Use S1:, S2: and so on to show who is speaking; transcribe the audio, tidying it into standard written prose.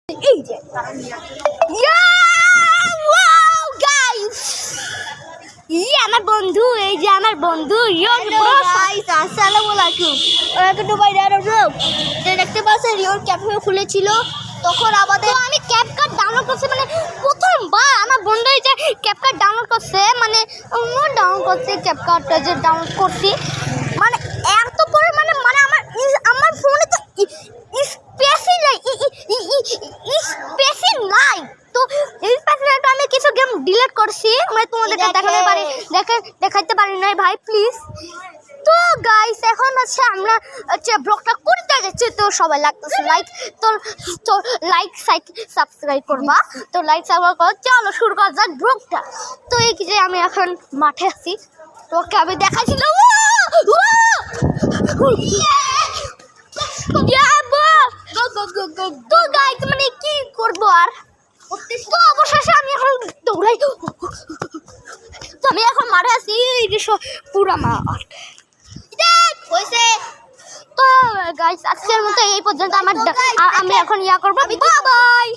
S1: এই যে আমার বন্ধু, এই যে আমার বন্ধু আসসালামু আলাইকুম। দেখতে পাচ্ছেন রিওর ক্যাফে খুলেছিল, তখন আমাদের আমি ক্যাপকাট ডাউনলোড করছি, মানে প্রথমবার আমার বন্ধু এই যে ক্যাপকাট ডাউনলোড করছে, মানে ডাউনলোড করছি ক্যাপকাটটা যে ডাউনলোড করছি, মানে এত পরিমাণে মানে আমার ফোনে তো স্পেসই নাই, স্পেসই নাই। তো এই স্পেসটা আমি কিছু গেম ডিলিট করছি, মানে তোমাদেরকে দেখাইতে পারি নাই ভাই, প্লিজ। তো গাইস এখন হচ্ছে আমরা হচ্ছে ব্লগটা করতে যাচ্ছি, তো সবাই লাগতেছে লাইক, তো লাইক সাবস্ক্রাইব করবা, তো লাইক সাবস্ক্রাইব করো। চলো শুরু করা যাক ব্লগটা। তো এই যে আমি এখন মাঠে আছি, তোকে আমি দেখাইছিল তো গাইস মানে কি করবো আর, তো অবশেষে আমি এখন দৌড়াই, তো আমি এখন মাঠে আছি পুরা মাঠ হয়েছে। তো গাইস আজকের মতো এই পর্যন্ত আমি এখন করবো, বাই বাই।